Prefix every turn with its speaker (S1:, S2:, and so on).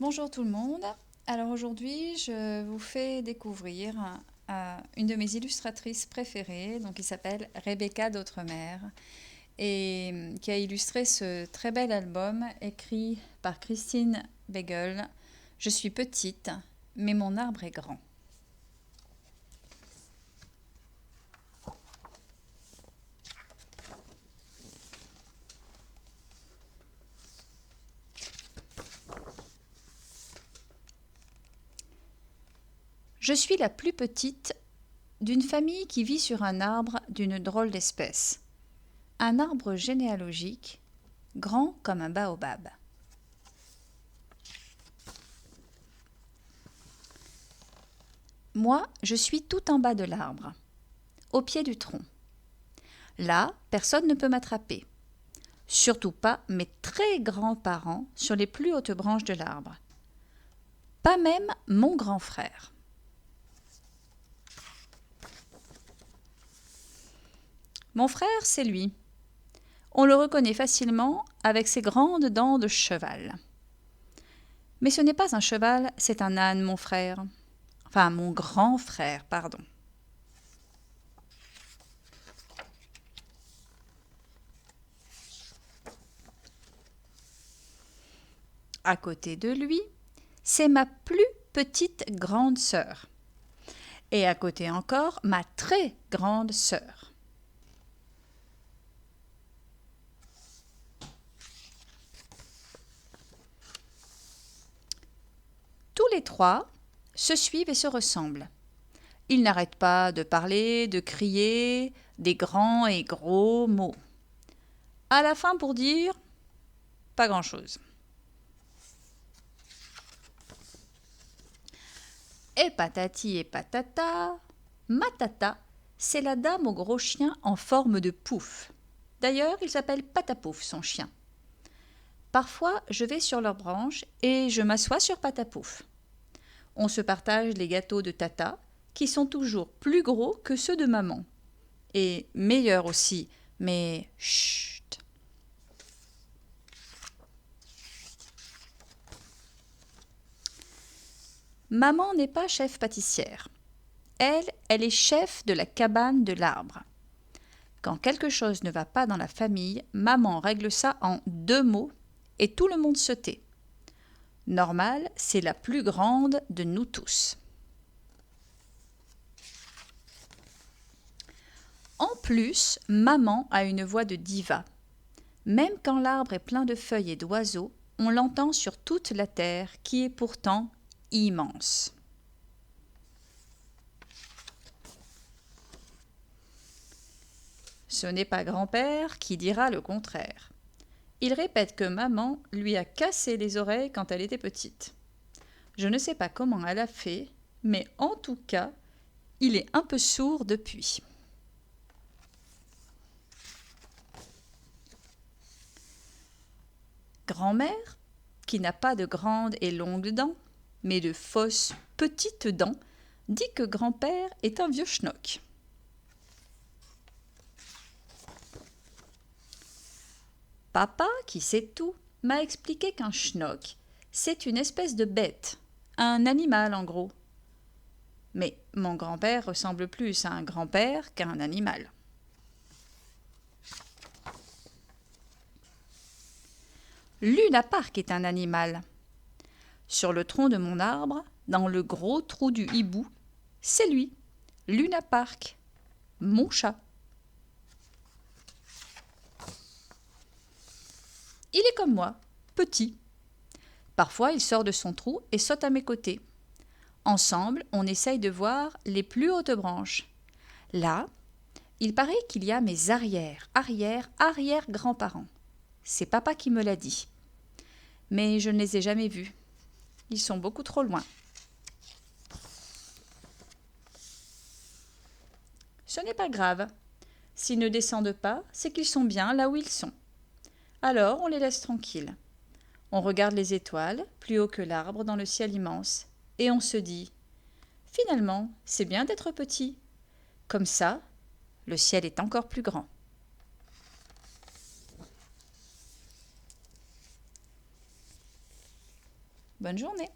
S1: Bonjour tout le monde. Alors aujourd'hui, je vous fais découvrir une de mes illustratrices préférées, donc qui s'appelle Rebecca d'Outremer et qui a illustré ce très bel album écrit par Christine Beigel. Je suis petite, mais mon arbre est grand. Je suis la plus petite d'une famille qui vit sur un arbre d'une drôle d'espèce. Un arbre généalogique, grand comme un baobab. Moi, je suis tout en bas de l'arbre, au pied du tronc. Là, personne ne peut m'attraper. Surtout pas mes très grands-parents sur les plus hautes branches de l'arbre. Pas même mon grand frère. Mon frère, c'est lui. On le reconnaît facilement avec ses grandes dents de cheval. Mais ce n'est pas un cheval, c'est un âne, mon frère. Enfin, mon grand frère, pardon. À côté de lui, c'est ma plus petite grande sœur. Et à côté encore, ma très grande sœur. Tous les trois se suivent et se ressemblent. Ils n'arrêtent pas de parler, de crier des grands et gros mots. À la fin, pour dire pas grand-chose. Et patati et patata, Matata, c'est la dame au gros chien en forme de pouf. D'ailleurs, il s'appelle Patapouf, son chien. Parfois, je vais sur leur branche et je m'assois sur Patapouf. On se partage les gâteaux de Tata, qui sont toujours plus gros que ceux de maman. Et meilleurs aussi, mais chut. Maman n'est pas chef pâtissière. Elle est chef de la cabane de l'arbre. Quand quelque chose ne va pas dans la famille, maman règle ça en 2 mots et tout le monde se tait. Normal, c'est la plus grande de nous tous. En plus, maman a une voix de diva. Même quand l'arbre est plein de feuilles et d'oiseaux, on l'entend sur toute la terre qui est pourtant immense. Ce n'est pas grand-père qui dira le contraire. Il répète que maman lui a cassé les oreilles quand elle était petite. Je ne sais pas comment elle a fait, mais en tout cas, il est un peu sourd depuis. Grand-mère, qui n'a pas de grandes et longues dents, mais de fausses petites dents, dit que grand-père est un vieux schnock. Papa, qui sait tout, m'a expliqué qu'un schnock, c'est une espèce de bête, un animal en gros. Mais mon grand-père ressemble plus à un grand-père qu'à un animal. Luna Park est un animal. Sur le tronc de mon arbre, dans le gros trou du hibou, c'est lui, Luna Park, mon chat. Il est comme moi, petit. Parfois, il sort de son trou et saute à mes côtés. Ensemble, on essaye de voir les plus hautes branches. Là, il paraît qu'il y a mes arrière-grands-parents. C'est papa qui me l'a dit. Mais je ne les ai jamais vus. Ils sont beaucoup trop loin. Ce n'est pas grave. S'ils ne descendent pas, c'est qu'ils sont bien là où ils sont. Alors, on les laisse tranquilles. On regarde les étoiles, plus haut que l'arbre dans le ciel immense, et on se dit « Finalement, c'est bien d'être petit. Comme ça, le ciel est encore plus grand. » Bonne journée.